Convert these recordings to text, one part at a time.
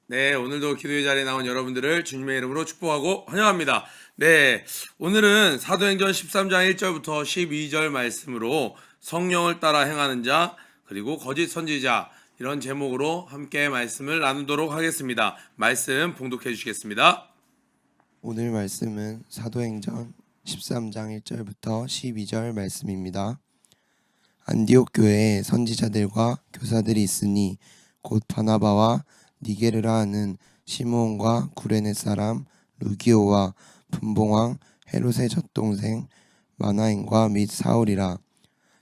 네, 오늘도 기도의 자리에 나온 여러분들을 주님의 이름으로 축복하고 환영합니다. 네, 오늘은 사도행전 13장 1절부터 12절 말씀으로 성령을 따라 행하는 자, 그리고 거짓 선지자, 이런 제목으로 함께 말씀을 나누도록 하겠습니다. 말씀 봉독해 주시겠습니다. 오늘 말씀은 사도행전 13장 1절부터 12절 말씀입니다. 안디옥 교회에 선지자들과 교사들이 있으니 곧 바나바와 니게르라 하는 시므온과 구레네 사람 루기오와 분봉왕 헤롯의 젖동생 마나인과 및 사울이라.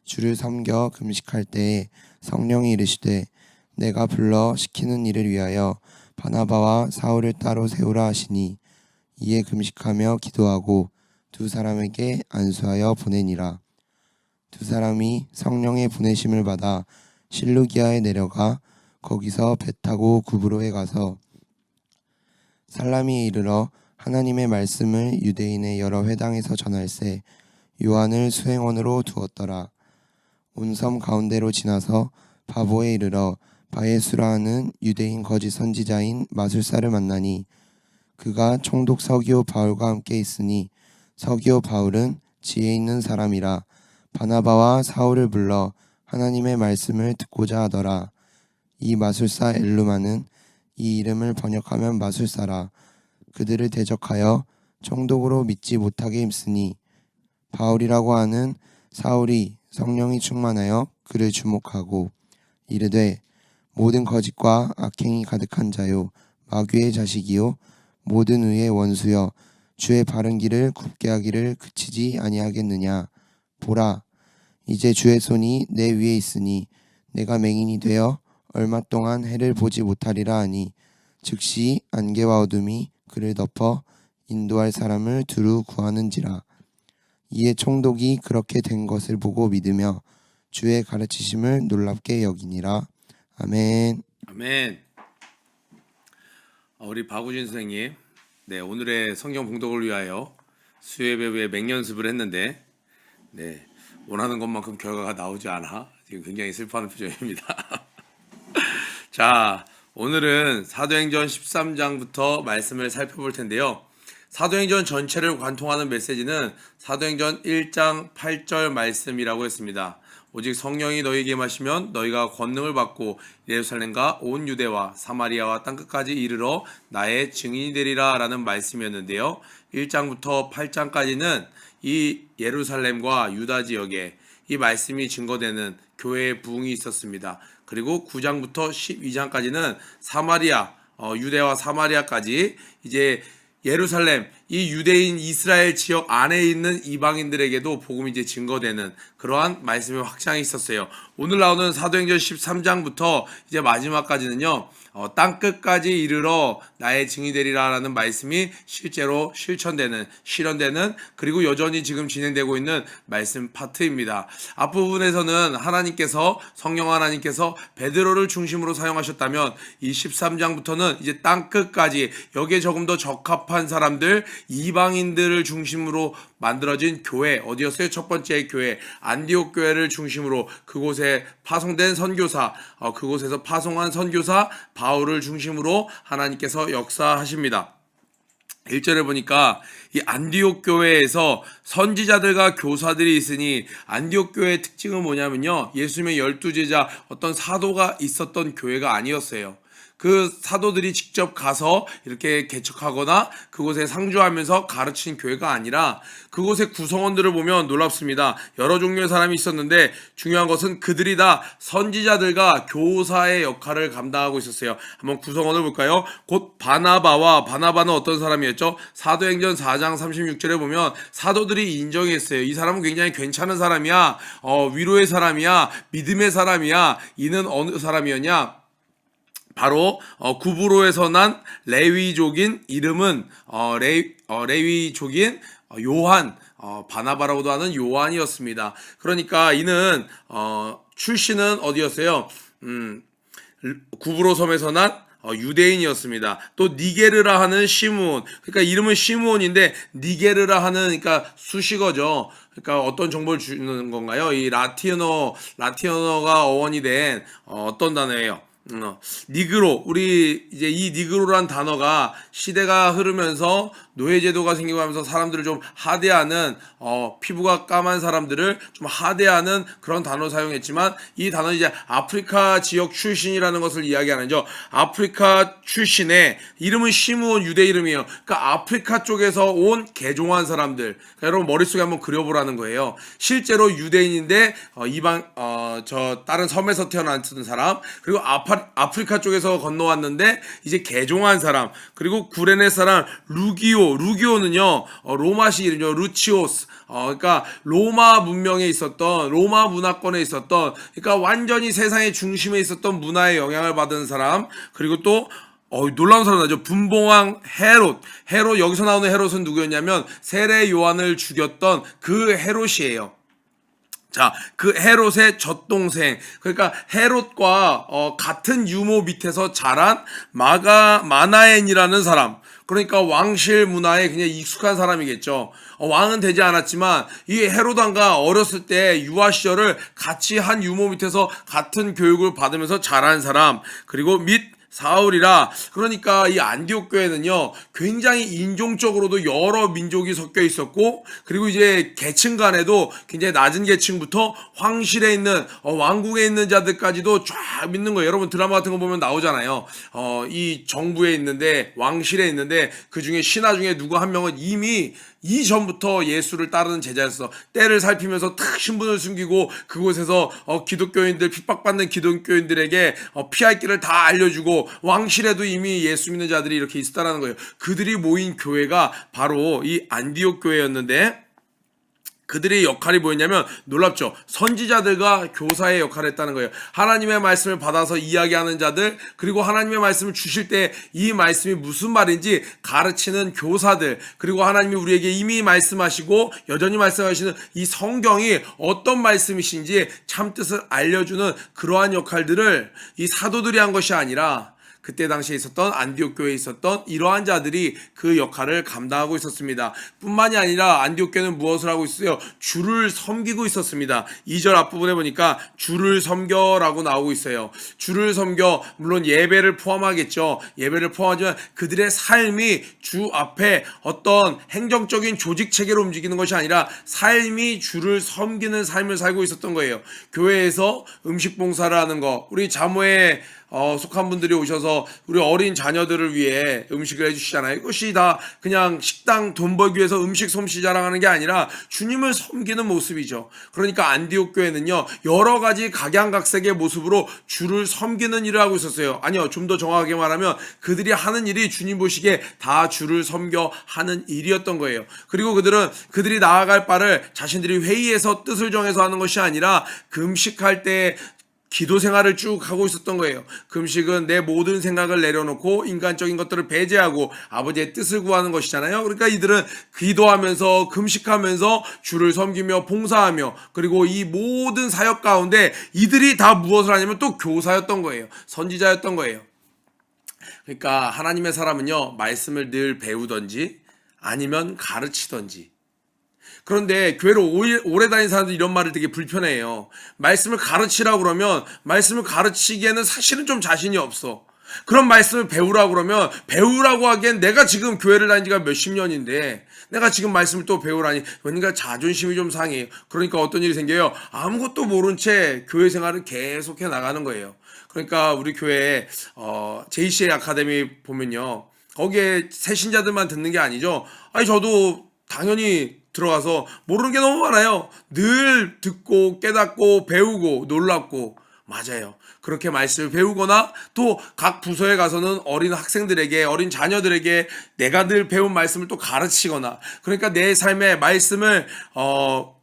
주를 섬겨 금식할 때에 성령이 이르시되 내가 불러 시키는 일을 위하여 바나바와 사울을 따로 세우라 하시니 이에 금식하며 기도하고 두 사람에게 안수하여 보내니라. 두 사람이 성령의 보내심을 받아 실루기아에 내려가 거기서 배 타고 구브로에 가서 살라미에 이르러 하나님의 말씀을 유대인의 여러 회당에서 전할세 요한을 수행원으로 두었더라. 온 섬 가운데로 지나서 바보에 이르러 바예수라 하는 유대인 거짓 선지자인 마술사를 만나니 그가 총독 서기오 바울과 함께 있으니 서기오 바울은 지혜 있는 사람이라 바나바와 사울을 불러 하나님의 말씀을 듣고자 하더라. 이 마술사 엘루마는 이 이름을 번역하면 마술사라. 그들을 대적하여 총독으로 믿지 못하게 힘쓰니 바울이라고 하는 사울이 성령이 충만하여 그를 주목하고 이르되 모든 거짓과 악행이 가득한 자요 마귀의 자식이요 모든 의의 원수여 주의 바른 길을 굽게 하기를 그치지 아니하겠느냐. 보라 이제 주의 손이 내 위에 있으니 내가 맹인이 되어 얼마 동안 해를 보지 못하리라 하니 즉시 안개와 어둠이 그를 덮어 인도할 사람을 두루 구하는지라. 이에 총독이 그렇게 된 것을 보고 믿으며 주의 가르치심을 놀랍게 여기니라. 아멘. 아멘. 우리 박우진 선생님, 네, 오늘의 성경 봉독을 위하여 수예배 후에 맹연습을 했는데, 네, 원하는 것만큼 결과가 나오지 않아 지금 굉장히 슬퍼하는 표정입니다. 자, 오늘은 사도행전 13장부터 말씀을 살펴볼 텐데요. 사도행전 전체를 관통하는 메시지는 사도행전 1장 8절 말씀이라고 했습니다. 오직 성령이 너희에게 임하시면 너희가 권능을 받고 예루살렘과 온 유대와 사마리아와 땅끝까지 이르러 나의 증인이 되리라 라는 말씀이었는데요. 1장부터 8장까지는 이 예루살렘과 유다 지역에 이 말씀이 증거되는 교회의 부흥이 있었습니다. 그리고 9장부터 12장까지는 사마리아, 유대와 사마리아까지 이제 예루살렘, 이 유대인 이스라엘 지역 안에 있는 이방인들에게도 복음이 이제 증거되는 그러한 말씀의 확장이 있었어요. 오늘 나오는 사도행전 13장부터 이제 마지막까지는요, 땅끝까지 이르러 나의 증이 되리라라는 말씀이 실제로 실현되는 그리고 여전히 지금 진행되고 있는 말씀 파트입니다. 앞부분에서는 성령 하나님께서 베드로를 중심으로 사용하셨다면 이 13장부터는 이제 땅끝까지 여기에 조금 더 적합한 사람들, 이방인들을 중심으로 만들어진 교회, 어디였어요? 첫 번째 교회, 안디옥 교회를 중심으로 그곳에 파송된 선교사, 그곳에서 파송한 선교사 바울을 중심으로 하나님께서 역사하십니다. 1절에 보니까 이 안디옥 교회에서 선지자들과 교사들이 있으니, 안디옥 교회의 특징은 뭐냐면요, 예수님의 12제자 어떤 사도가 있었던 교회가 아니었어요. 그 사도들이 직접 가서 이렇게 개척하거나 그곳에 상주하면서 가르친 교회가 아니라 그곳의 구성원들을 보면 놀랍습니다. 여러 종류의 사람이 있었는데 중요한 것은 그들이 다 선지자들과 교사의 역할을 감당하고 있었어요. 한번 구성원을 볼까요? 곧 바나바는 어떤 사람이었죠? 사도행전 4장 36절에 보면 사도들이 인정했어요. 이 사람은 굉장히 괜찮은 사람이야, 위로의 사람이야, 믿음의 사람이야. 이는 어느 사람이었냐? 바로 구브로에서 난 레위족인, 이름은 레위족인 요한, 바나바라고도 하는 요한이었습니다. 그러니까 이는 출신은 어디였어요? 구브로 섬에서 난 유대인이었습니다. 또 니게르라 하는 시므온, 그러니까 이름은 시므온인데 니게르라 하는, 그러니까 수식어죠. 그러니까 어떤 정보를 주는 건가요? 이 라틴어가 어원이 된 어떤 단어예요? 니그로, 우리 이제 이 니그로란 단어가 시대가 흐르면서 노예제도가 생기고 하면서 사람들을 좀 하대하는, 피부가 까만 사람들을 좀 하대하는 그런 단어를 사용했지만, 이 단어는 이제 아프리카 지역 출신이라는 것을 이야기하는 죠. 아프리카 출신의 이름은 시므온, 유대 이름이에요. 그러니까 아프리카 쪽에서 온 개종한 사람들. 그러니까 여러분 머릿속에 한번 그려보라는 거예요. 실제로 유대인인데 다른 섬에서 태어났던 사람, 그리고 아프리카 쪽에서 건너왔는데 이제 개종한 사람, 그리고 구레네 사람 루기오는요 로마식 이름이죠. 루치오스. 그러니까 로마 문명에 있었던, 로마 문화권에 있었던, 그러니까 완전히 세상의 중심에 있었던 문화의 영향을 받은 사람. 그리고 또 놀라운 사람 나죠. 분봉왕 헤롯. 여기서 나오는 헤롯은 누구였냐면 세례 요한을 죽였던 그 헤롯이에요. 자, 그 헤롯의 젖동생, 그러니까 헤롯과 같은 유모 밑에서 자란 마나엔이라는 사람, 그러니까 왕실 문화에 그냥 익숙한 사람이겠죠. 왕은 되지 않았지만 이 헤롯 왕과 어렸을 때 유아 시절을 같이 한 유모 밑에서 같은 교육을 받으면서 자란 사람, 그리고 사울이라. 그러니까 이 안디옥 교회는요 굉장히 인종적으로도 여러 민족이 섞여 있었고, 그리고 이제 계층 간에도 굉장히 낮은 계층부터 황실에 있는 왕궁에 있는 자들까지도 쫙 믿는 거예요. 여러분 드라마 같은 거 보면 나오잖아요. 이 정부에 있는데, 왕실에 있는데 그 중에 신하 중에 누구 한 명은 이미 이전부터 예수를 따르는 제자였어. 때를 살피면서 탁 신분을 숨기고 그곳에서 기독교인들, 핍박받는 기독교인들에게 피할 길을 다 알려주고, 왕실에도 이미 예수 믿는 자들이 이렇게 있었다는 거예요. 그들이 모인 교회가 바로 이 안디옥 교회였는데, 그들의 역할이 뭐였냐면 놀랍죠. 선지자들과 교사의 역할을 했다는 거예요. 하나님의 말씀을 받아서 이야기하는 자들, 그리고 하나님의 말씀을 주실 때 이 말씀이 무슨 말인지 가르치는 교사들, 그리고 하나님이 우리에게 이미 말씀하시고 여전히 말씀하시는 이 성경이 어떤 말씀이신지 참뜻을 알려주는 그러한 역할들을 이 사도들이 한 것이 아니라 그때 당시에 있었던 안디옥 교회에 있었던 이러한 자들이 그 역할을 감당하고 있었습니다. 뿐만이 아니라 안디옥 교회는 무엇을 하고 있어요? 주를 섬기고 있었습니다. 2절 앞부분에 보니까 주를 섬겨라고 나오고 있어요. 주를 섬겨, 물론 예배를 포함하겠죠. 예배를 포함하지만 그들의 삶이 주 앞에 어떤 행정적인 조직 체계로 움직이는 것이 아니라 삶이 주를 섬기는 삶을 살고 있었던 거예요. 교회에서 음식 봉사를 하는 거, 우리 자모에 속한 분들이 오셔서 우리 어린 자녀들을 위해 음식을 해주시잖아요. 이것이 다 그냥 식당 돈 벌기 위해서 음식 솜씨 자랑하는 게 아니라 주님을 섬기는 모습이죠. 그러니까 안디옥 교회는요 여러 가지 각양각색의 모습으로 주를 섬기는 일을 하고 있었어요. 아니요, 좀 더 정확하게 말하면 그들이 하는 일이 주님 보시기에 다 주를 섬겨 하는 일이었던 거예요. 그리고 그들이 나아갈 바를 자신들이 회의에서 뜻을 정해서 하는 것이 아니라 금식할 때 기도 생활을 쭉 하고 있었던 거예요. 금식은 내 모든 생각을 내려놓고 인간적인 것들을 배제하고 아버지의 뜻을 구하는 것이잖아요. 그러니까 이들은 기도하면서 금식하면서 주를 섬기며 봉사하며, 그리고 이 모든 사역 가운데 이들이 다 무엇을 하냐면 또 교사였던 거예요. 선지자였던 거예요. 그러니까 하나님의 사람은요 말씀을 늘 배우던지 아니면 가르치던지. 그런데 교회를 오래 다닌 사람들이 이런 말을 되게 불편해해요. 말씀을 가르치라고 그러면 말씀을 가르치기에는 사실은 좀 자신이 없어. 그런 말씀을 배우라고 그러면 배우라고 하기엔 내가 지금 교회를 다닌 지가 몇십 년인데 내가 지금 말씀을 또 배우라니, 그러니까 자존심이 좀 상해요. 그러니까 어떤 일이 생겨요. 아무것도 모른 채 교회 생활을 계속해 나가는 거예요. 그러니까 우리 교회 JCA 아카데미 보면요, 거기에 새 신자들만 듣는 게 아니죠. 아니 저도 당연히 들어가서 모르는 게 너무 많아요. 늘 듣고 깨닫고 배우고 놀랍고. 맞아요. 그렇게 말씀을 배우거나 또 각 부서에 가서는 어린 학생들에게, 어린 자녀들에게 내가 늘 배운 말씀을 또 가르치거나, 그러니까 내 삶에 말씀을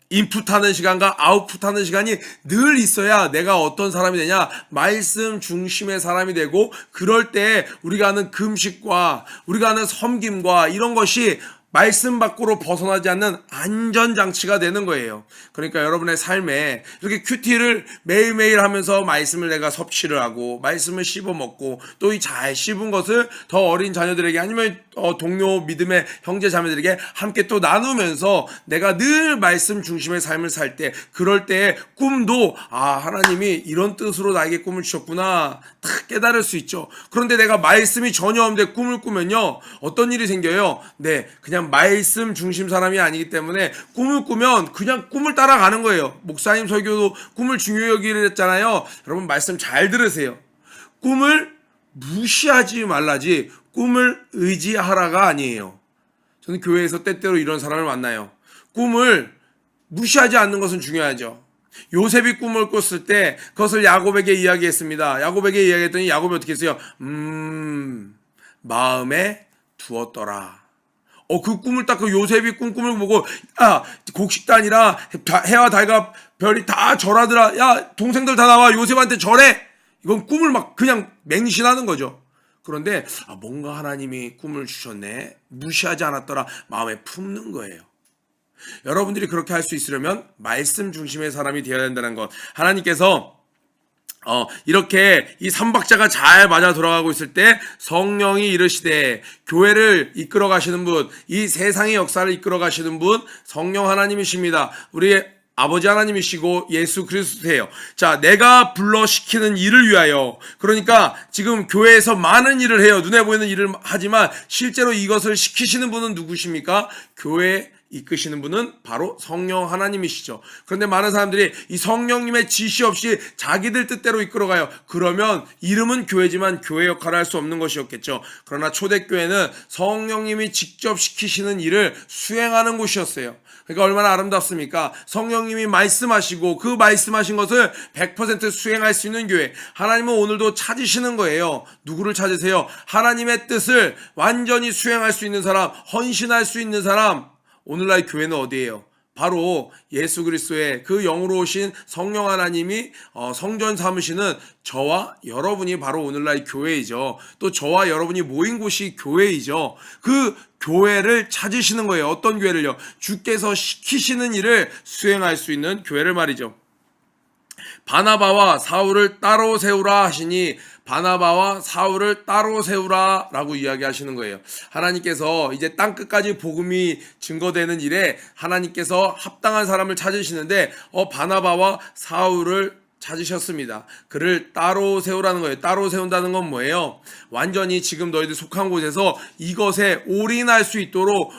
인풋하는 시간과 아웃풋하는 시간이 늘 있어야 내가 어떤 사람이 되냐, 말씀 중심의 사람이 되고, 그럴 때 우리가 하는 금식과 우리가 하는 섬김과 이런 것이 말씀 밖으로 벗어나지 않는 안전장치가 되는 거예요. 그러니까 여러분의 삶에 이렇게 큐티를 매일매일 하면서 말씀을 내가 섭취를 하고 말씀을 씹어 먹고 또 이 잘 씹은 것을 더 어린 자녀들에게, 아니면 동료 믿음의 형제 자매들에게 함께 또 나누면서 내가 늘 말씀 중심의 삶을 살 때, 그럴 때 꿈도 하나님이 이런 뜻으로 나에게 꿈을 주셨구나 딱 깨달을 수 있죠. 그런데 내가 말씀이 전혀 없는데 꿈을 꾸면요, 어떤 일이 생겨요? 네, 그냥 말씀 중심 사람이 아니기 때문에 꿈을 꾸면 그냥 꿈을 따라가는 거예요. 목사님 설교도 꿈을 중요히 여기를 했잖아요. 여러분 말씀 잘 들으세요. 꿈을 무시하지 말라지 꿈을 의지하라가 아니에요. 저는 교회에서 때때로 이런 사람을 만나요. 꿈을 무시하지 않는 것은 중요하죠. 요셉이 꿈을 꿨을 때 그것을 야곱에게 이야기했습니다. 야곱에게 이야기했더니 야곱이 어떻게 했어요? 마음에 두었더라. 그 꿈을 딱 그 요셉이 꿈을 보고, 곡식단이라 해와 달과 별이 다 절하더라. 야, 동생들 다 나와. 요셉한테 절해. 이건 꿈을 막 그냥 맹신하는 거죠. 그런데 뭔가 하나님이 꿈을 주셨네, 무시하지 않았더라, 마음에 품는 거예요. 여러분들이 그렇게 할 수 있으려면 말씀 중심의 사람이 되어야 된다는 것. 하나님께서 이렇게 이 삼박자가 잘 맞아 돌아가고 있을 때 성령이 이르시되, 교회를 이끌어 가시는 분, 이 세상의 역사를 이끌어 가시는 분 성령 하나님이십니다. 우리의 아버지 하나님이시고 예수 그리스도예요. 자, 내가 불러시키는 일을 위하여, 그러니까 지금 교회에서 많은 일을 해요. 눈에 보이는 일을 하지만 실제로 이것을 시키시는 분은 누구십니까? 교회 이끄시는 분은 바로 성령 하나님이시죠. 그런데 많은 사람들이 이 성령님의 지시 없이 자기들 뜻대로 이끌어가요. 그러면 이름은 교회지만 교회 역할을 할 수 없는 것이었겠죠. 그러나 초대교회는 성령님이 직접 시키시는 일을 수행하는 곳이었어요. 그러니까 얼마나 아름답습니까? 성령님이 말씀하시고 그 말씀하신 것을 100% 수행할 수 있는 교회. 하나님은 오늘도 찾으시는 거예요. 누구를 찾으세요? 하나님의 뜻을 완전히 수행할 수 있는 사람, 헌신할 수 있는 사람. 오늘날 교회는 어디예요? 바로 예수 그리스도의 그 영으로 오신 성령 하나님이 성전 삼으시는 저와 여러분이 바로 오늘날 교회이죠. 또 저와 여러분이 모인 곳이 교회이죠. 그 교회를 찾으시는 거예요. 어떤 교회를요? 주께서 시키시는 일을 수행할 수 있는 교회를 말이죠. 바나바와 사울을 따로 세우라 하시니, 바나바와 사울을 따로 세우라 라고 이야기하시는 거예요. 하나님께서 이제 땅끝까지 복음이 증거되는 일에 하나님께서 합당한 사람을 찾으시는데 바나바와 사울을 찾으셨습니다. 그를 따로 세우라는 거예요. 따로 세운다는 건 뭐예요? 완전히 지금 너희들 속한 곳에서 이것에 올인할 수 있도록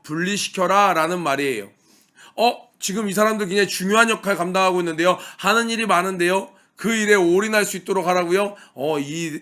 분리시켜라 라는 말이에요. 지금 이 사람들 굉장히 중요한 역할 감당하고 있는데요. 하는 일이 많은데요. 그 일에 올인할 수 있도록 하라고요?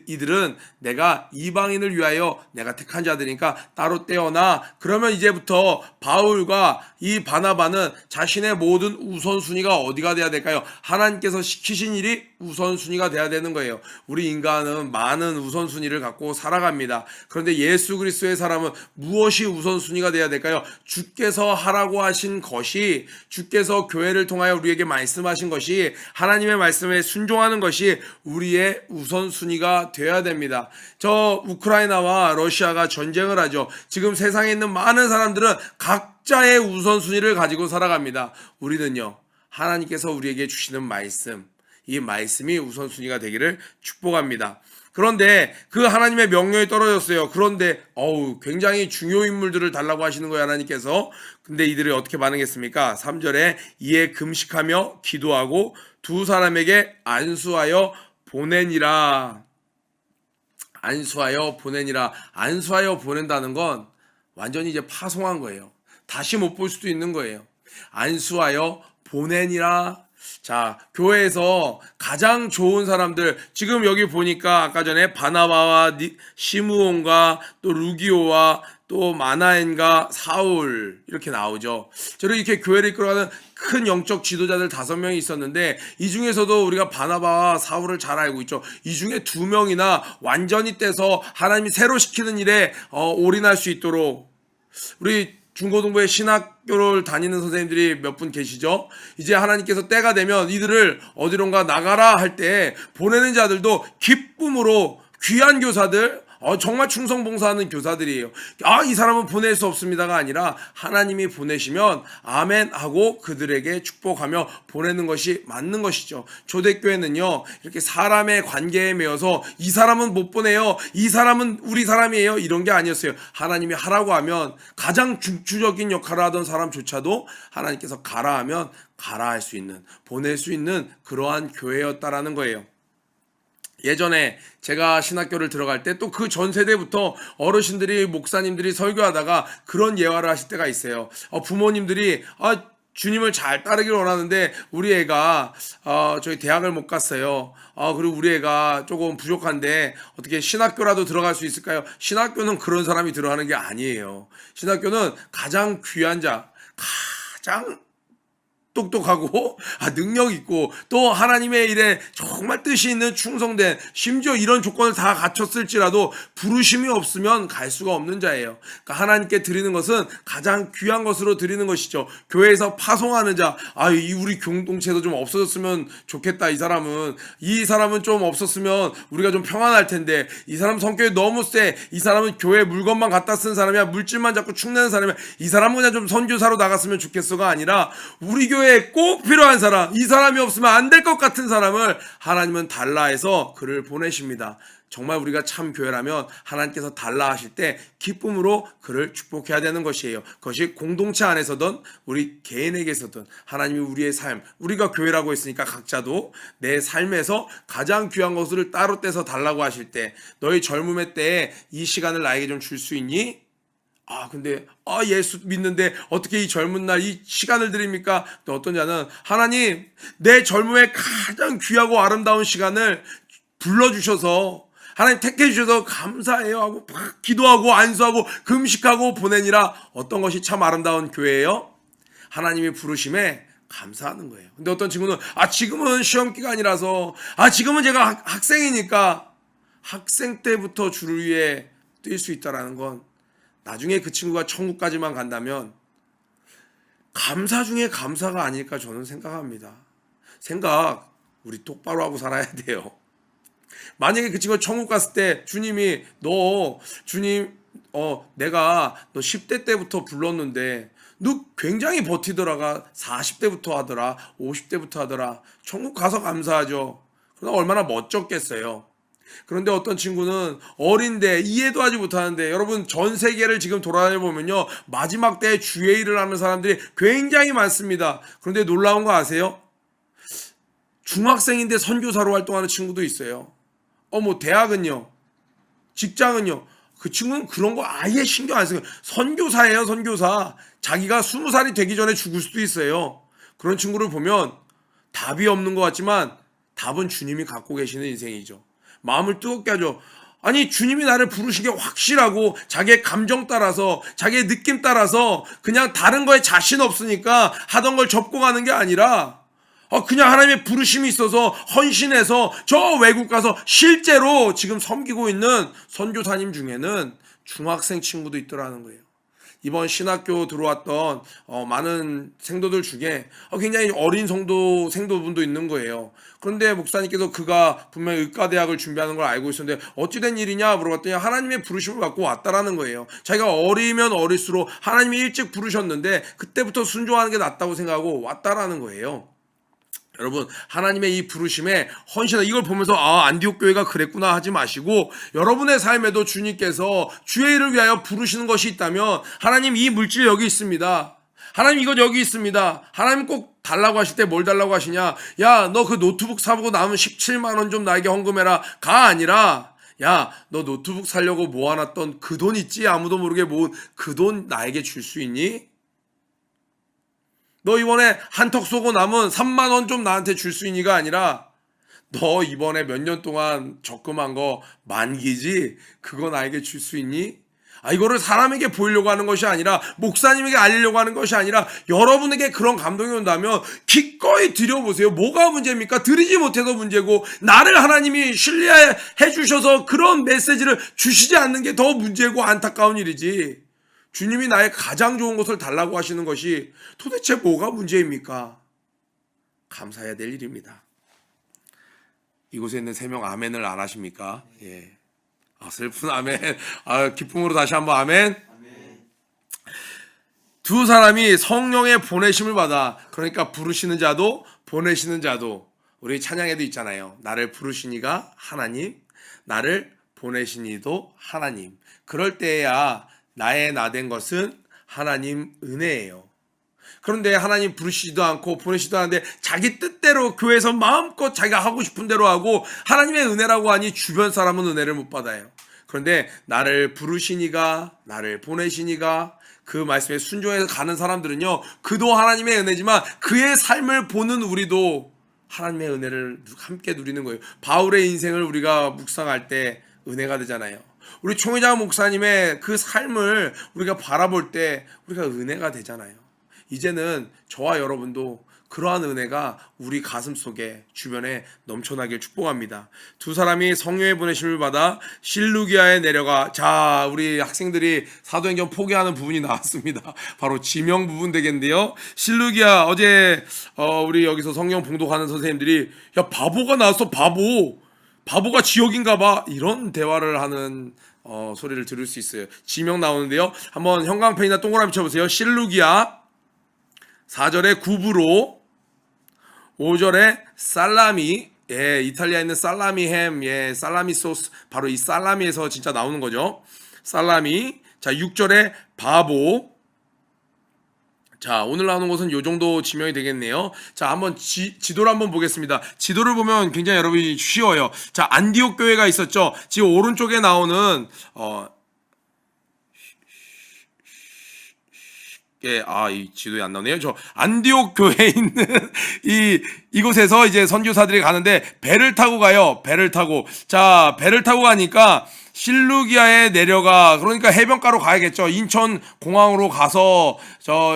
이들은 내가 이방인을 위하여 내가 택한 자들이니까 따로 떼어놔. 그러면 이제부터 바울과 이 바나바는 자신의 모든 우선순위가 어디가 돼야 될까요? 하나님께서 시키신 일이 우선순위가 돼야 되는 거예요. 우리 인간은 많은 우선순위를 갖고 살아갑니다. 그런데 예수 그리스도의 사람은 무엇이 우선순위가 돼야 될까요? 주께서 하라고 하신 것이, 주께서 교회를 통하여 우리에게 말씀하신 것이, 하나님의 말씀에 순종하는 것이 우리의 우선순위가 되어야 됩니다. 저 우크라이나와 러시아가 전쟁을 하죠. 지금 세상에 있는 많은 사람들은 각자의 우선순위를 가지고 살아갑니다. 우리는요, 하나님께서 우리에게 주시는 말씀, 이 말씀이 우선순위가 되기를 축복합니다. 그런데 그 하나님의 명령이 떨어졌어요. 그런데 굉장히 중요 인물들을 달라고 하시는 거예요, 하나님께서. 근데 이들이 어떻게 반응했습니까? 3절에 이에 금식하며 기도하고 두 사람에게 안수하여 보내니라. 안수하여 보낸다는 건 완전히 이제 파송한 거예요. 다시 못 볼 수도 있는 거예요. 안수하여 보내니라. 자, 교회에서 가장 좋은 사람들, 지금 여기 보니까 아까 전에 바나바와 시므온과 또 루기오와 또 마나엔과 사울 이렇게 나오죠. 저를 이렇게 교회를 이끌어가는 큰 영적 지도자들 5명이 있었는데, 이 중에서도 우리가 바나바와 사울을 잘 알고 있죠. 이 중에 2명이나 완전히 떼서 하나님이 새로 시키는 일에 올인할 수 있도록, 우리 중고등부에 신학교를 다니는 선생님들이 몇 분 계시죠? 이제 하나님께서 때가 되면 이들을 어디론가 나가라 할 때 보내는 자들도 기쁨으로 귀한 교사들, 정말 충성봉사하는 교사들이에요. 이 사람은 보낼 수 없습니다가 아니라 하나님이 보내시면 아멘 하고 그들에게 축복하며 보내는 것이 맞는 것이죠. 초대교회는요, 이렇게 사람의 관계에 매여서 이 사람은 못 보내요, 이 사람은 우리 사람이에요, 이런 게 아니었어요. 하나님이 하라고 하면 가장 중추적인 역할을 하던 사람조차도 하나님께서 가라 하면 가라 할 수 있는, 보낼 수 있는 그러한 교회였다라는 거예요. 예전에 제가 신학교를 들어갈 때 또 그 전 세대부터 어르신들이, 목사님들이 설교하다가 그런 예화를 하실 때가 있어요. 부모님들이 주님을 잘 따르길 원하는데 우리 애가 저희 대학을 못 갔어요. 그리고 우리 애가 조금 부족한데 어떻게 신학교라도 들어갈 수 있을까요? 신학교는 그런 사람이 들어가는 게 아니에요. 신학교는 가장 귀한 자, 가장 똑똑하고 능력 있고 또 하나님의 일에 정말 뜻이 있는 충성된, 심지어 이런 조건을 다 갖췄을지라도 부르심이 없으면 갈 수가 없는 자예요. 그러니까 하나님께 드리는 것은 가장 귀한 것으로 드리는 것이죠. 교회에서 파송하는 자, 우리 공동체도 좀 없어졌으면 좋겠다. 이 사람은 좀 없었으면 우리가 좀 평안할 텐데, 이 사람 성격이 너무 세, 이 사람은 교회 물건만 갖다 쓴 사람이야, 물질만 자꾸 축내는 사람이야, 이 사람은 그냥 좀 선교사로 나갔으면 좋겠어가 아니라 우리 교회에 꼭 필요한 사람, 이 사람이 없으면 안 될 것 같은 사람을 하나님은 달라 해서 그를 보내십니다. 정말 우리가 참 교회라면 하나님께서 달라 하실 때 기쁨으로 그를 축복해야 되는 것이에요. 그것이 공동체 안에서든 우리 개인에게서든 하나님이 우리의 삶, 우리가 교회라고 했으니까 각자도 내 삶에서 가장 귀한 것을 따로 떼서 달라고 하실 때, 너희 젊음의 때에 이 시간을 나에게 좀 줄 수 있니? 근데 예수 믿는데 어떻게 이 젊은 날 이 시간을 드립니까? 또 어떤 자는 하나님, 내 젊음의 가장 귀하고 아름다운 시간을 불러주셔서 하나님 택해 주셔서 감사해요 하고 막 기도하고 안수하고 금식하고 보내니라. 어떤 것이 참 아름다운 교회예요? 하나님이 부르심에 감사하는 거예요. 근데 어떤 친구는 지금은 시험 기간이라서, 지금은 제가 학생이니까, 학생 때부터 주를 위해 뛸 수 있다라는 건 나중에 그 친구가 천국까지만 간다면 감사 중에 감사가 아닐까 저는 생각합니다. 우리 똑바로 하고 살아야 돼요. 만약에 그 친구가 천국 갔을 때 주님이 내가 너 10대 때부터 불렀는데 너 굉장히 버티더라가 40대부터 하더라, 50대부터 하더라, 천국 가서 감사하죠. 그러나 얼마나 멋졌겠어요. 그런데 어떤 친구는 어린데 이해도 하지 못하는데, 여러분 전 세계를 지금 돌아다녀보면요, 마지막 때에 주의 일을 하는 사람들이 굉장히 많습니다. 그런데 놀라운 거 아세요? 중학생인데 선교사로 활동하는 친구도 있어요. 대학은요, 직장은요. 그 친구는 그런 거 아예 신경 안 써요. 선교사예요, 선교사. 자기가 20살이 되기 전에 죽을 수도 있어요. 그런 친구를 보면 답이 없는 것 같지만 답은 주님이 갖고 계시는 인생이죠. 마음을 뜨겁게 하죠. 주님이 나를 부르신 게 확실하고 자기의 감정 따라서, 자기의 느낌 따라서 그냥 다른 거에 자신 없으니까 하던 걸 접고 가는 게 아니라 그냥 하나님의 부르심이 있어서 헌신해서 저 외국 가서 실제로 지금 섬기고 있는 선교사님 중에는 중학생 친구도 있더라는 거예요. 이번 신학교 들어왔던 많은 생도들 중에 굉장히 어린 생도분도 있는 거예요. 그런데 목사님께서 그가 분명히 의과대학을 준비하는 걸 알고 있었는데 어찌된 일이냐 물어봤더니 하나님의 부르심을 받고 왔다라는 거예요. 자기가 어리면 어릴수록 하나님이 일찍 부르셨는데 그때부터 순종하는 게 낫다고 생각하고 왔다라는 거예요. 여러분, 하나님의 이 부르심에 헌신하, 이걸 보면서 안디옥 교회가 그랬구나 하지 마시고, 여러분의 삶에도 주님께서 주의 일을 위하여 부르시는 것이 있다면, 하나님 이 물질 여기 있습니다, 하나님 이것 여기 있습니다, 하나님 꼭 달라고 하실 때 뭘 달라고 하시냐, 너 그 노트북 사보고 남은 17만 원 좀 나에게 헌금해라 가 아니라, 너 노트북 사려고 모아놨던 그 돈 있지, 아무도 모르게 모은 그 돈 나에게 줄 수 있니? 너 이번에 한턱 쏘고 남은 3만 원 좀 나한테 줄 수 있니가 아니라, 너 이번에 몇 년 동안 적금한 거 만기지? 그거 나에게 줄 수 있니? 이거를 사람에게 보이려고 하는 것이 아니라, 목사님에게 알리려고 하는 것이 아니라, 여러분에게 그런 감동이 온다면 기꺼이 드려보세요. 뭐가 문제입니까? 드리지 못해서 문제고, 나를 하나님이 신뢰해 주셔서 그런 메시지를 주시지 않는 게 더 문제고 안타까운 일이지, 주님이 나의 가장 좋은 것을 달라고 하시는 것이 도대체 뭐가 문제입니까? 감사해야 될 일입니다. 이곳에 있는 3명 아멘을 안 하십니까? 예. 슬픈 아멘. 기쁨으로 다시 한번 아멘. 두 사람이 성령의 보내심을 받아, 그러니까 부르시는 자도 보내시는 자도, 우리 찬양에도 있잖아요. 나를 부르시니가 하나님, 나를 보내시니도 하나님. 그럴 때야 나의 나 된 것은 하나님 은혜예요. 그런데 하나님 부르시지도 않고 보내시지도 않는데 자기 뜻대로 교회에서 마음껏 자기가 하고 싶은 대로 하고 하나님의 은혜라고 하니 주변 사람은 은혜를 못 받아요. 그런데 나를 부르시니가, 나를 보내시니가, 그 말씀에 순종해서 가는 사람들은요, 그도 하나님의 은혜지만 그의 삶을 보는 우리도 하나님의 은혜를 함께 누리는 거예요. 바울의 인생을 우리가 묵상할 때 은혜가 되잖아요. 우리 총회장 목사님의 그 삶을 우리가 바라볼 때 우리가 은혜가 되잖아요. 이제는 저와 여러분도 그러한 은혜가 우리 가슴 속에 주변에 넘쳐나길 축복합니다. 두 사람이 성령의 보내심을 받아 실루기아에 내려가. 자, 우리 학생들이 사도행전 포기하는 부분이 나왔습니다. 바로 지명 부분 되겠는데요. 실루기아, 어제 우리 여기서 성령 봉독하는 선생님들이 야, 바보가 나왔어, 바보가 지옥인가 봐, 이런 대화를 하는 소리를 들을 수 있어요. 지명 나오는데요. 한번 형광펜이나 동그라미 쳐보세요. 실루기아 4절에 구브로, 5절에 살라미, 예, 이탈리아에 있는 살라미 햄, 예, 살라미 소스, 바로 이 살라미에서 진짜 나오는 거죠. 살라미. 자, 6절에 바보. 자, 오늘 나오는 것은 요 정도 지명이 되겠네요. 자, 한번 지도를 한번 보겠습니다. 지도를 보면 굉장히 여러분이 쉬워요. 자, 안디옥 교회가 있었죠. 지금 오른쪽에 나오는 이 지도에 안 나오네요. 저 안디옥 교회에 있는 이곳에서 이제 선교사들이 가는데 배를 타고 가요. 배를 타고. 자, 배를 타고 가니까 실루기아에 내려가. 그러니까 해변가로 가야겠죠. 인천 공항으로 가서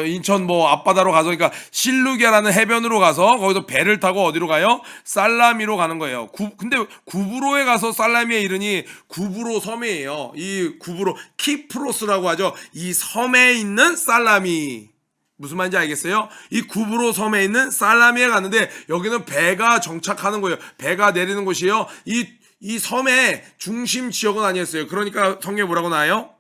인천 앞바다로 가서, 그러니까 실루기아라는 해변으로 가서 거기서 배를 타고 어디로 가요? 살라미로 가는 거예요. 근데 구브로에 가서 살라미에 이르니, 구브로 섬이에요. 이 구브로 키프로스라고 하죠. 이 섬에 있는 살라미. 무슨 말인지 알겠어요? 이 구브로 섬에 있는 살라미에 갔는데 여기는 배가 정착하는 거예요. 배가 내리는 곳이에요. 이 섬의 중심 지역은 아니었어요. 그러니까 성경에 뭐라고 나와요?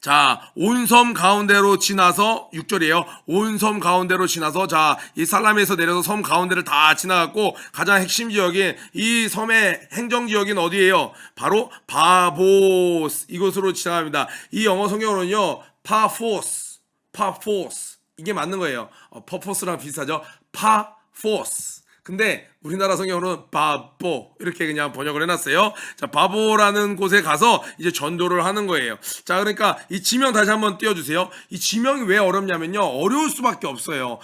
자, 온 섬 가운데로 지나서, 6절이에요. 온 섬 가운데로 지나서, 자, 이 살라미에서 내려서 섬 가운데를 다 지나갔고, 가장 핵심 지역인 이 섬의 행정 지역인 어디예요? 바로 바보스, 이곳으로 지나갑니다. 이 영어 성경으로는요, 파포스, 이게 맞는 거예요. 퍼포스랑 비슷하죠? 파포스. 근데 우리나라 성경으로는 바보, 이렇게 그냥 번역을 해놨어요. 자, 바보라는 곳에 가서 이제 전도를 하는 거예요. 자, 그러니까 이 지명 다시 한번 띄워주세요. 이 지명이 왜 어렵냐면요, 어려울 수밖에 없어요.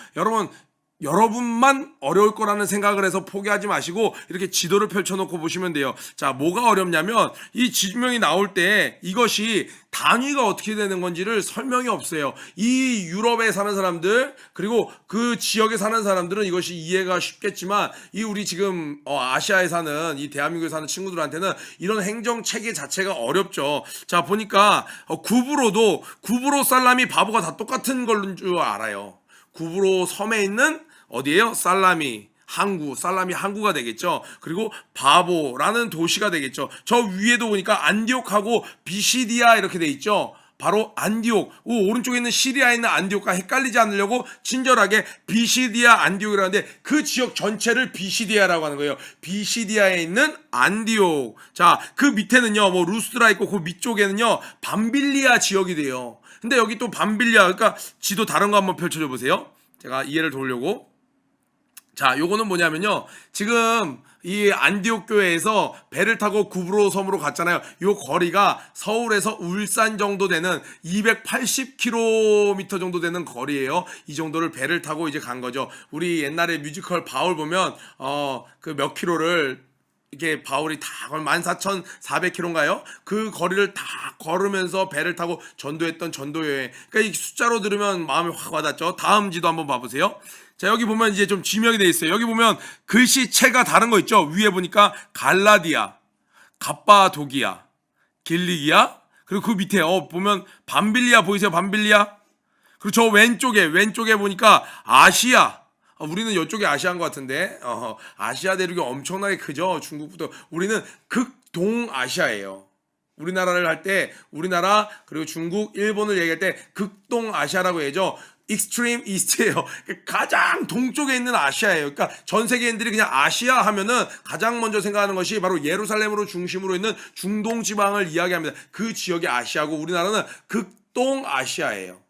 여러분만 어려울 거라는 생각을 해서 포기하지 마시고 이렇게 지도를 펼쳐놓고 보시면 돼요. 자, 뭐가 어렵냐면 이 지명이 나올 때 이것이 단위가 어떻게 되는 건지를 설명이 없어요. 이 유럽에 사는 사람들, 그리고 그 지역에 사는 사람들은 이것이 이해가 쉽겠지만, 이 우리 지금 아시아에 사는, 이 대한민국에 사는 친구들한테는 이런 행정 체계 자체가 어렵죠. 자, 보니까 구브로 살라미 바보가 다 똑같은 걸인 줄 알아요. 구브로 섬에 있는 어디예요? 살라미 항구가 되겠죠. 그리고 바보라는 도시가 되겠죠. 저 위에도 보니까 안디옥하고 비시디아 이렇게 돼 있죠. 바로 안디옥, 오른쪽에 있는 시리아에 있는 안디옥과 헷갈리지 않으려고 친절하게 비시디아 안디옥이라는데, 그 지역 전체를 비시디아라고 하는 거예요. 비시디아에 있는 안디옥. 자, 그 밑에는요, 루스드라 있고, 그 밑쪽에는요, 밤빌리아 지역이 돼요. 근데 여기 또 밤빌리아, 그러니까 지도 다른 거 한번 펼쳐줘 보세요. 제가 이해를 도우려고. 자, 요거는 뭐냐면요, 지금 이 안디옥 교회에서 배를 타고 구브로 섬으로 갔잖아요. 요 거리가 서울에서 울산 정도 되는 280km 정도 되는 거리예요. 이 정도를 배를 타고 이제 간 거죠. 우리 옛날에 뮤지컬 바울 보면 그 몇 킬로를 이게 바울이 다 14,400km인가요? 그 거리를 다 걸으면서 배를 타고 전도했던 전도여행. 그러니까 이 숫자로 들으면 마음이 확 와닿죠. 다음 지도 한번 봐보세요. 자, 여기 보면 이제 좀 지명이 되어 있어요. 여기 보면 글씨체가 다른 거 있죠. 위에 보니까 갈라디아, 갑바도기아, 길리기아, 그리고 그 밑에 보면 밤빌리아 보이세요? 밤빌리아. 그리고 저 왼쪽에 보니까 아시아. 우리는 이쪽이 아시아인 것 같은데, 아시아 대륙이 엄청나게 크죠. 중국부터. 우리는 극동아시아예요. 우리나라를 할 때 우리나라 그리고 중국, 일본을 얘기할 때 극동아시아라고 해야죠. 익스트림 이스트예요. 가장 동쪽에 있는 아시아예요. 그러니까 전 세계인들이 그냥 아시아 하면은 가장 먼저 생각하는 것이 바로 예루살렘으로 중심으로 있는 중동 지방을 이야기합니다. 그 지역이 아시아고 우리나라는 극동아시아예요.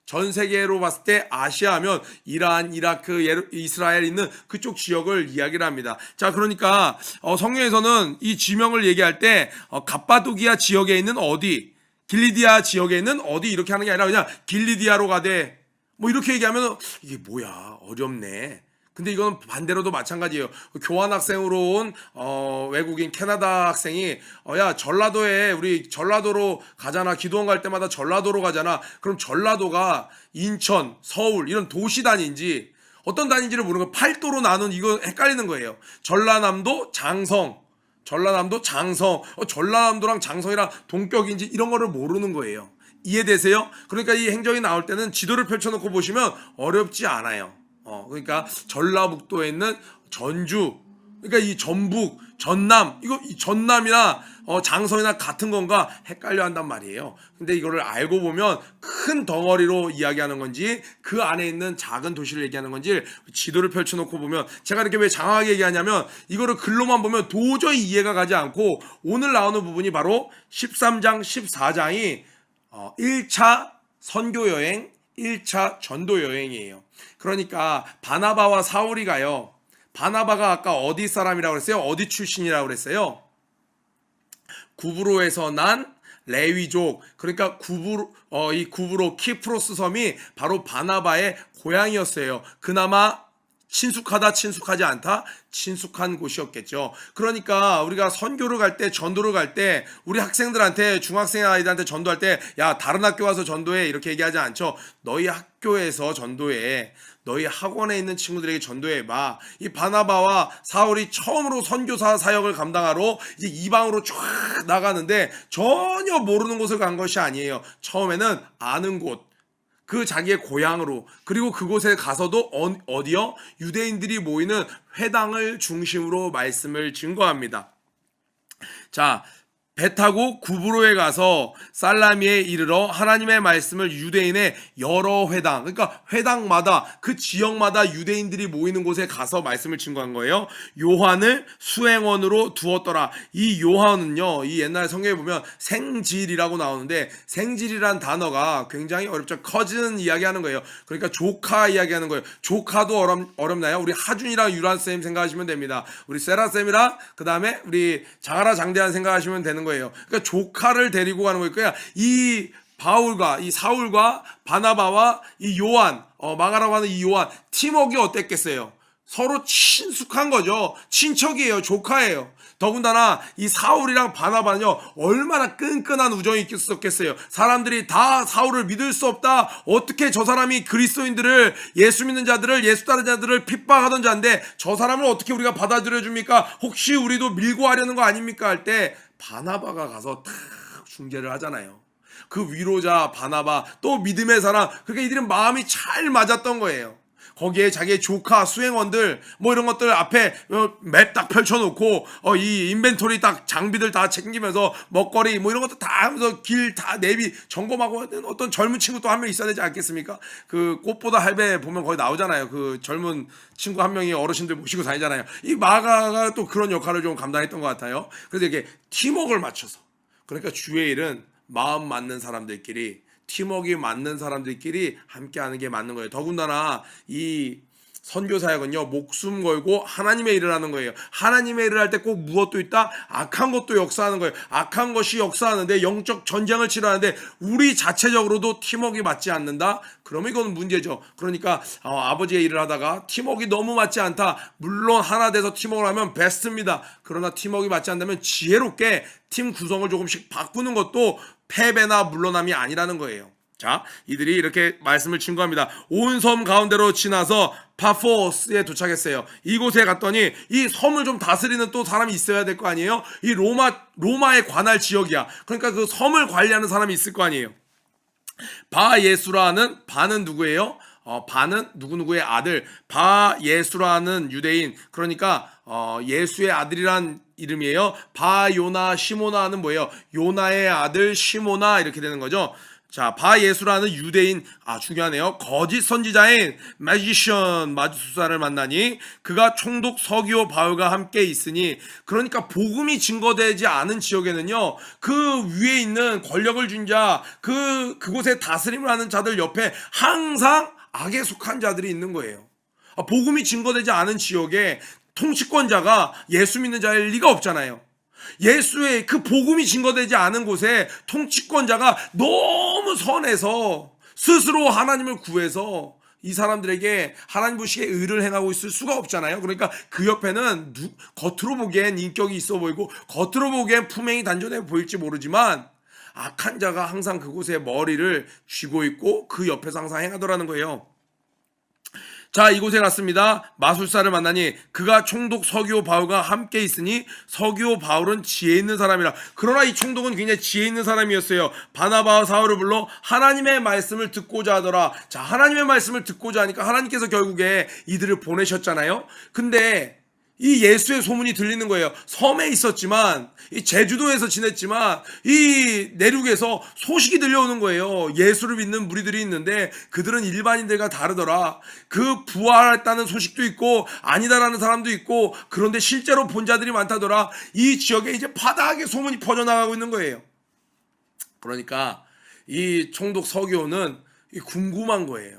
전 세계로 봤을 때 아시아 하면 이란, 이라크, 이스라엘 있는 그쪽 지역을 이야기를 합니다. 자, 그러니까 성경에서는 이 지명을 얘기할 때 갑바도기아 지역에 있는 어디, 길리디아 지역에 있는 어디 이렇게 하는 게 아니라 그냥 길리디아로 가되 뭐 이렇게 얘기하면 이게 뭐야 어렵네. 근데 이건 반대로도 마찬가지예요. 교환학생으로 온 외국인 캐나다 학생이 야 전라도에 우리 전라도로 가잖아. 기도원 갈 때마다 전라도로 가잖아. 그럼 전라도가 인천, 서울 이런 도시 단위인지 어떤 단위인지를 모르는 거. 팔도로 나눈 이거 헷갈리는 거예요. 전라남도 장성, 전라남도랑 장성이랑 동격인지 이런 거를 모르는 거예요. 이해되세요? 그러니까 이 행정이 나올 때는 지도를 펼쳐놓고 보시면 어렵지 않아요. 그러니까 전라북도에 있는 전주, 그러니까 이 전북, 전남, 이거 전남이나 장성이나 같은 건가 헷갈려 한단 말이에요. 근데 이거를 알고 보면 큰 덩어리로 이야기하는 건지 그 안에 있는 작은 도시를 얘기하는 건지 지도를 펼쳐놓고 보면 제가 이렇게 왜 장황하게 얘기하냐면 이거를 글로만 보면 도저히 이해가 가지 않고 오늘 나오는 부분이 바로 13장, 14장이 1차 선교 여행, 1차 전도 여행이에요. 그러니까 바나바와 사울이 가요. 바나바가 아까 어디 사람이라고 그랬어요? 어디 출신이라고 그랬어요? 구브로에서 난 레위족. 그러니까 이 구브로 키프로스 섬이 바로 바나바의 고향이었어요. 그나마 친숙하다, 친숙하지 않다, 친숙한 곳이었겠죠. 그러니까 우리가 선교를 갈 때, 전도를 갈 때, 우리 학생들한테, 중학생 아이들한테 전도할 때, 야, 다른 학교 와서 전도해. 이렇게 얘기하지 않죠. 너희 학교에서 전도해. 너희 학원에 있는 친구들에게 전도해봐. 이 바나바와 사울이 처음으로 선교사 사역을 감당하러 이제 이방으로 쫙 나가는데 전혀 모르는 곳을 간 것이 아니에요. 처음에는 아는 곳. 그 자기의 고향으로 그리고 그곳에 가서도 어디요? 유대인들이 모이는 회당을 중심으로 말씀을 증거합니다. 자, 배 타고 구브로에 가서 살라미에 이르러 하나님의 말씀을 유대인의 여러 회당, 그러니까 회당마다 그 지역마다 유대인들이 모이는 곳에 가서 말씀을 증거한 거예요. 요한을 수행원으로 두었더라. 이 요한은요, 이 옛날 성경에 보면 생질이라고 나오는데 생질이란 단어가 굉장히 어렵죠. 커즌 이야기하는 거예요. 그러니까 조카 이야기하는 거예요. 조카도 어렵나요? 우리 하준이랑 유란쌤 생각하시면 됩니다. 우리 세라쌤이랑 그 다음에 우리 장하라 장대한 생각하시면 되는 거예요. 그러니까 조카를 데리고 가는 거예요. 그러니까 이 바울과 이 사울과 바나바와 이 요한, 마가라고 하는 이 요한 팀워크가 어땠겠어요? 서로 친숙한 거죠. 친척이에요. 조카예요. 더군다나 이 사울이랑 바나바는요 얼마나 끈끈한 우정이 있었겠어요. 사람들이 다 사울을 믿을 수 없다. 어떻게 저 사람이 그리스도인들을, 예수 믿는 자들을, 예수 따르는 자들을 핍박하던 자인데 저 사람을 어떻게 우리가 받아들여 줍니까? 혹시 우리도 밀고 하려는 거 아닙니까? 할 때 바나바가 가서 탁 중재를 하잖아요. 그 위로자 바나바, 또 믿음의 사람, 그러니까 이들은 마음이 잘 맞았던 거예요. 거기에 자기의 조카, 수행원들 뭐 이런 것들 앞에 맵 딱 펼쳐놓고 이 인벤토리 딱 장비들 다 챙기면서 먹거리 뭐 이런 것도 다 하면서 길 다 내비 점검하고 하는 어떤 젊은 친구 또 한 명 있어야 되지 않겠습니까? 그 꽃보다 할배 보면 거기 나오잖아요. 그 젊은 친구 한 명이 어르신들 모시고 다니잖아요. 이 마가가 또 그런 역할을 좀 감당했던 것 같아요. 그래서 이게 팀워크를 맞춰서, 그러니까 주의 일은 마음 맞는 사람들끼리, 팀워크가 맞는 사람들끼리 함께하는 게 맞는 거예요. 더군다나 이 선교사역은요 목숨 걸고 하나님의 일을 하는 거예요. 하나님의 일을 할 때 꼭 무엇도 있다? 악한 것도 역사하는 거예요. 악한 것이 역사하는데, 영적 전쟁을 치르는데 우리 자체적으로도 팀워크가 맞지 않는다? 그러면 이건 문제죠. 그러니까 아버지의 일을 하다가 팀워크가 너무 맞지 않다. 물론 하나 돼서 팀워크를 하면 베스트입니다. 그러나 팀워크가 맞지 않다면 지혜롭게 팀 구성을 조금씩 바꾸는 것도 패배나 물러남이 아니라는 거예요. 자, 이들이 이렇게 말씀을 증거합니다. 온 섬 가운데로 지나서 파포스에 도착했어요. 이곳에 갔더니 이 섬을 좀 다스리는 또 사람이 있어야 될 거 아니에요? 이 로마의 관할 지역이야. 그러니까 그 섬을 관리하는 사람이 있을 거 아니에요. 바예수라는, 바는 누구예요? 바는 누구누구의 아들, 바예수라는 유대인, 그러니까 예수의 아들이란 이름이에요. 바요나 시모나는 뭐예요? 요나의 아들 시모나 이렇게 되는 거죠. 자, 바예수라는 유대인, 중요하네요. 거짓 선지자인 매지션 마주수사를 만나니 그가 총독 서기오 바울과 함께 있으니, 그러니까 복음이 증거되지 않은 지역에는요, 그 위에 있는 권력을 준 자, 그곳에 다스림을 하는 자들 옆에 항상 악에 속한 자들이 있는 거예요. 복음이 증거되지 않은 지역에 통치권자가 예수 믿는 자일 리가 없잖아요. 예수의 그 복음이 증거되지 않은 곳에 통치권자가 너무 선해서 스스로 하나님을 구해서 이 사람들에게 하나님 보시기에 의를 행하고 있을 수가 없잖아요. 그러니까 그 옆에는 겉으로 보기엔 인격이 있어 보이고 겉으로 보기엔 품행이 단전해 보일지 모르지만 악한 자가 항상 그곳에 머리를 쥐고 있고 그 옆에서 항상 행하더라는 거예요. 자, 이곳에 갔습니다. 마술사를 만나니 그가 총독 서기오 바울과 함께 있으니 서기오 바울은 지혜 있는 사람이라. 그러나 이 총독은 굉장히 지혜 있는 사람이었어요. 바나바와 사울을 불러 하나님의 말씀을 듣고자 하더라. 자, 하나님의 말씀을 듣고자 하니까 하나님께서 결국에 이들을 보내셨잖아요. 근데 이 예수의 소문이 들리는 거예요. 섬에 있었지만, 이 제주도에서 지냈지만, 이 내륙에서 소식이 들려오는 거예요. 예수를 믿는 무리들이 있는데 그들은 일반인들과 다르더라. 그 부활했다는 소식도 있고 아니다라는 사람도 있고, 그런데 실제로 본 자들이 많다더라. 이 지역에 이제 바닥에 소문이 퍼져나가고 있는 거예요. 그러니까 이 총독 서기오는 궁금한 거예요.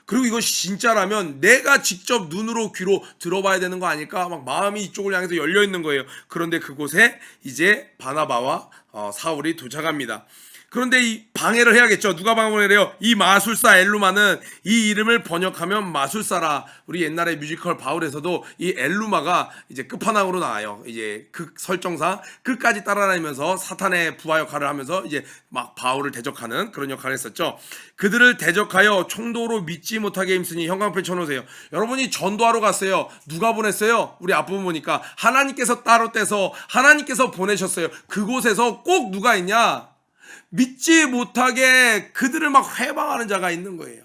그리고 이것이 진짜라면 내가 직접 눈으로 귀로 들어봐야 되는 거 아닐까? 막 마음이 이쪽을 향해서 열려 있는 거예요. 그런데 그곳에 이제 바나바와 사울이 도착합니다. 그런데 이 방해를 해야겠죠. 누가 방해를 해요? 이 마술사 엘루마는 이 이름을 번역하면 마술사라. 우리 옛날에 뮤지컬 바울에서도 이 엘루마가 이제 끝판왕으로 나와요. 이제 그 설정상 끝까지 따라다니면서 사탄의 부하 역할을 하면서 이제 막 바울을 대적하는 그런 역할을 했었죠. 그들을 대적하여 총독으로 믿지 못하게 힘쓰니 형광펜 쳐놓으세요. 여러분이 전도하러 갔어요. 누가 보냈어요? 우리 앞부분 보니까 하나님께서 따로 떼서 하나님께서 보내셨어요. 그곳에서 꼭 누가 있냐? 믿지 못하게 그들을 막 회방하는 자가 있는 거예요.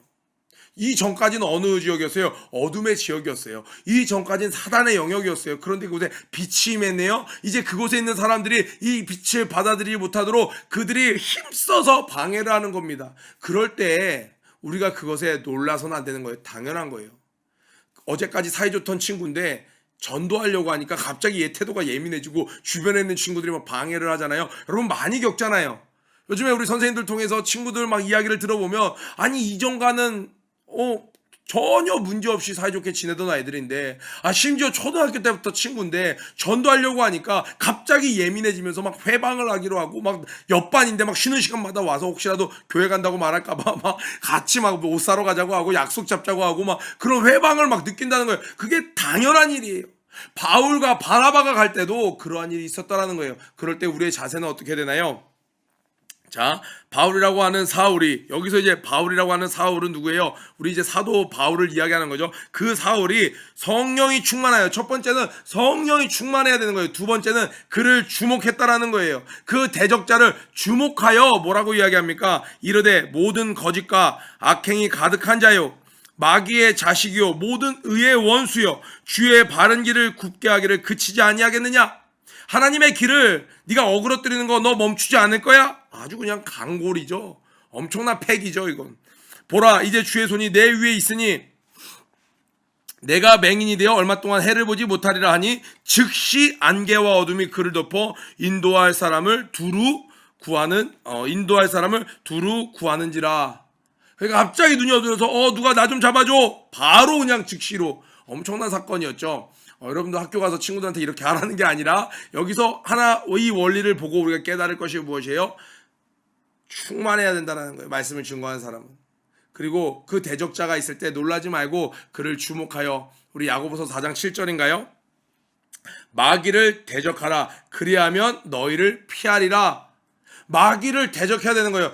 이 전까지는 어느 지역이었어요? 어둠의 지역이었어요. 이 전까지는 사단의 영역이었어요. 그런데 그곳에 빛이 임했네요. 이제 그곳에 있는 사람들이 이 빛을 받아들이지 못하도록 그들이 힘써서 방해를 하는 겁니다. 그럴 때 우리가 그것에 놀라서는 안 되는 거예요. 당연한 거예요. 어제까지 사이좋던 친구인데 전도하려고 하니까 갑자기 얘 태도가 예민해지고 주변에 있는 친구들이 막 방해를 하잖아요. 여러분 많이 겪잖아요. 요즘에 우리 선생님들 통해서 친구들 막 이야기를 들어보면, 아니 이전과는 전혀 문제없이 사이좋게 지내던 아이들인데, 심지어 초등학교 때부터 친구인데 전도하려고 하니까 갑자기 예민해지면서 막 회방을 하기로 하고, 막 옆반인데 막 쉬는 시간마다 와서 혹시라도 교회 간다고 말할까봐 막 같이 막 옷 사러 가자고 하고 약속 잡자고 하고 막 그런 회방을 막 느낀다는 거예요. 그게 당연한 일이에요. 바울과 바나바가 갈 때도 그러한 일이 있었다라는 거예요. 그럴 때 우리의 자세는 어떻게 되나요? 자, 바울이라고 하는 사울이, 여기서 이제 바울이라고 하는 사울은 누구예요? 우리 이제 사도 바울을 이야기하는 거죠. 그 사울이 성령이 충만하여, 첫 번째는 성령이 충만해야 되는 거예요. 두 번째는 그를 주목했다라는 거예요. 그 대적자를 주목하여 뭐라고 이야기합니까? 이르되 모든 거짓과 악행이 가득한 자요, 마귀의 자식이요, 모든 의의 원수요, 주의 바른 길을 굽게 하기를 그치지 아니하겠느냐? 하나님의 길을 네가 어그러뜨리는 거 너 멈추지 않을 거야? 아주 그냥 강골이죠. 엄청난 팩이죠 이건. 보라, 이제 주의 손이 내 위에 있으니 내가 맹인이 되어 얼마 동안 해를 보지 못하리라 하니 즉시 안개와 어둠이 그를 덮어 인도할 사람을 두루 구하는지라. 그러니까 갑자기 눈이 어두워서 누가 나 좀 잡아줘. 바로 그냥 즉시로. 엄청난 사건이었죠. 여러분도 학교 가서 친구들한테 이렇게 하라는 게 아니라 여기서 이 원리를 보고 우리가 깨달을 것이 무엇이에요? 충만해야 된다는 거예요. 말씀을 증거하는 사람은. 그리고 그 대적자가 있을 때 놀라지 말고 그를 주목하여, 우리 야고보서 4장 7절인가요? 마귀를 대적하라. 그리하면 너희를 피하리라. 마귀를 대적해야 되는 거예요.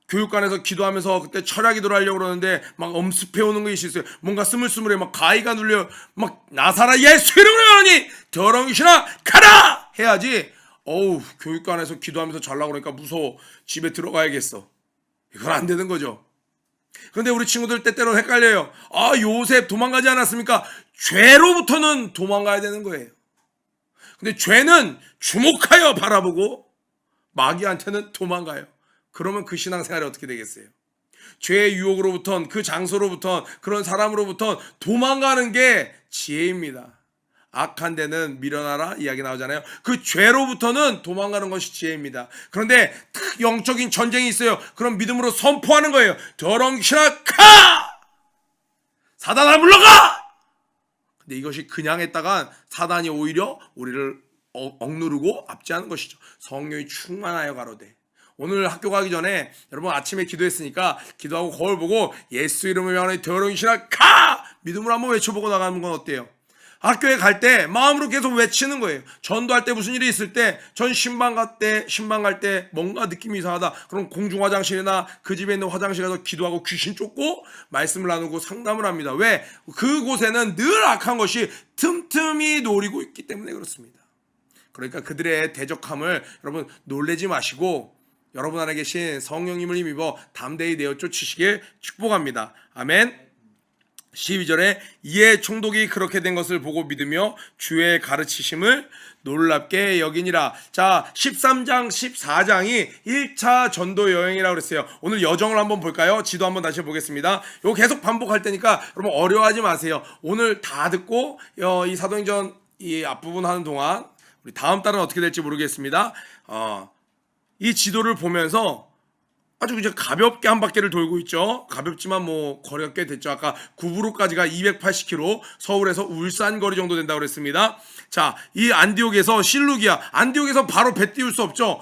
교육관에서 기도하면서 그때 철야 기도를 하려고 그러는데 막 엄습해 오는 것이 있어요. 뭔가 스물스물해. 막 가위가 눌려. 막 나사라 예수 이름으로 하니 더러운 귀신아 가라 해야지. 교육관에서 기도하면서 잘라고 그러니까 무서워. 집에 들어가야겠어. 이건 안 되는 거죠. 그런데 우리 친구들 때때로 헷갈려요. 요셉 도망가지 않았습니까? 죄로부터는 도망가야 되는 거예요. 근데 죄는 주목하여 바라보고 마귀한테는 도망가요. 그러면 그 신앙생활이 어떻게 되겠어요? 죄의 유혹으로부터, 그 장소로부터, 그런 사람으로부터 도망가는 게 지혜입니다. 악한 데는 밀어놔라 이야기 나오잖아요. 그 죄로부터는 도망가는 것이 지혜입니다. 그런데 영적인 전쟁이 있어요. 그럼 믿음으로 선포하는 거예요. 더러운 귀신아 가! 사단아 물러가! 근데 이것이 그냥 했다간 사단이 오히려 우리를 억누르고 압제하는 것이죠. 성령이 충만하여 가로되. 오늘 학교 가기 전에 여러분 아침에 기도했으니까 기도하고 거울 보고 예수 이름을 명하는 더러운 귀신아 가! 믿음으로 한번 외쳐보고 나가는 건 어때요? 학교에 갈 때 마음으로 계속 외치는 거예요. 전도할 때 무슨 일이 있을 때, 전 신방 갈 때 뭔가 느낌이 이상하다. 그럼 공중 화장실이나 그 집에 있는 화장실 가서 기도하고 귀신 쫓고 말씀을 나누고 상담을 합니다. 왜? 그곳에는 늘 악한 것이 틈틈이 노리고 있기 때문에 그렇습니다. 그러니까 그들의 대적함을 여러분 놀래지 마시고 여러분 안에 계신 성령님을 힘입어 담대히 내어 쫓으시길 축복합니다. 아멘. 12절에 이에 총독이 그렇게 된 것을 보고 믿으며 주의 가르치심을 놀랍게 여기니라. 자, 13장 14장이 1차 전도 여행이라고 그랬어요. 오늘 여정을 한번 볼까요? 지도 한번 다시 보겠습니다. 이거 계속 반복할 테니까 여러분 어려워하지 마세요. 오늘 다 듣고 이 사도행전 이 앞부분 하는 동안 우리 다음 달은 어떻게 될지 모르겠습니다. 이 지도를 보면서 아주 이제 가볍게 한 바퀴를 돌고 있죠. 가볍지만 뭐 거리가 꽤 됐죠. 아까 구부로까지가 280km, 서울에서 울산 거리 정도 된다고 그랬습니다. 자, 이 안디옥에서 실루기아, 안디옥에서 바로 배 띄울 수 없죠.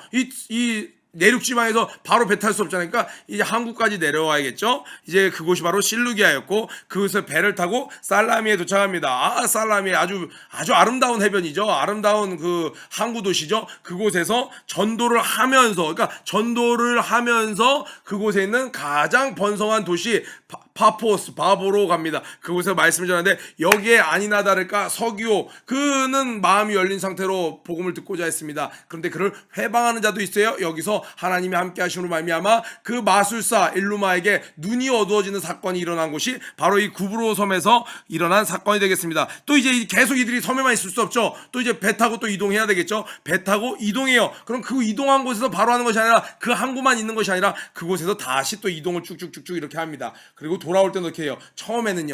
이 내륙 지방에서 바로 배 탈 수 없잖아요. 그러니까 이제 한국까지 내려와야겠죠. 이제 그곳이 바로 실루기아였고 그곳에 배를 타고 살라미에 도착합니다. 살라미 아주 아름다운 해변이죠. 아름다운 그 항구 도시죠. 그곳에서 전도를 하면서 그곳에 있는 가장 번성한 도시 파포스, 바보로 갑니다. 그곳에서 말씀을 전하는데 여기에 아니나 다를까 서기오 그는 마음이 열린 상태로 복음을 듣고자 했습니다. 그런데 그를 회방하는 자도 있어요. 여기서 하나님이 함께 하심으로 말미암아 그 마술사 일루마에게 눈이 어두워지는 사건이 일어난 곳이 바로 이 구브로 섬에서 일어난 사건이 되겠습니다. 또 이제 계속 이들이 섬에만 있을 수 없죠. 또 이제 배 타고 또 이동해야 되겠죠. 배 타고 이동해요. 그럼 그 이동한 곳에서 바로 하는 것이 아니라 그 항구만 있는 것이 아니라 그곳에서 다시 또 이동을 쭉쭉쭉쭉 이렇게 합니다. 그리고 돌아올 때는 어떻게 해요? 처음에는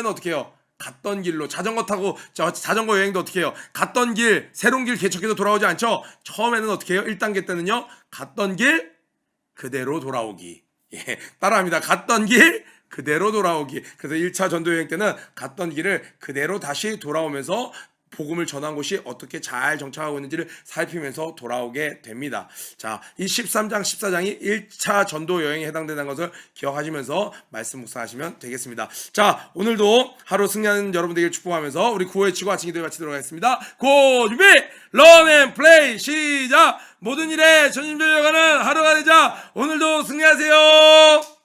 어떻게 해요? 갔던 길로 자전거 타고 자전거 여행도 어떻게 해요? 갔던 길 새로운 길 개척해서 돌아오지 않죠? 처음에는 어떻게 해요? 1단계 때는요. 갔던 길 그대로 돌아오기. 따라합니다. 갔던 길 그대로 돌아오기. 그래서 1차 전도 여행 때는 갔던 길을 그대로 다시 돌아오면서 복음을 전한 곳이 어떻게 잘 정착하고 있는지를 살피면서 돌아오게 됩니다. 자, 이 13장, 14장이 1차 전도 여행에 해당되는 것을 기억하시면서 말씀 묵상하시면 되겠습니다. 자, 오늘도 하루 승리하는 여러분 되길 축복하면서 우리 구호 외치고 아침 기도에 마치도록 하겠습니다. 고 준비! 런 앤 플레이 시작! 모든 일에 전심전력하는 하루가 되자! 오늘도 승리하세요!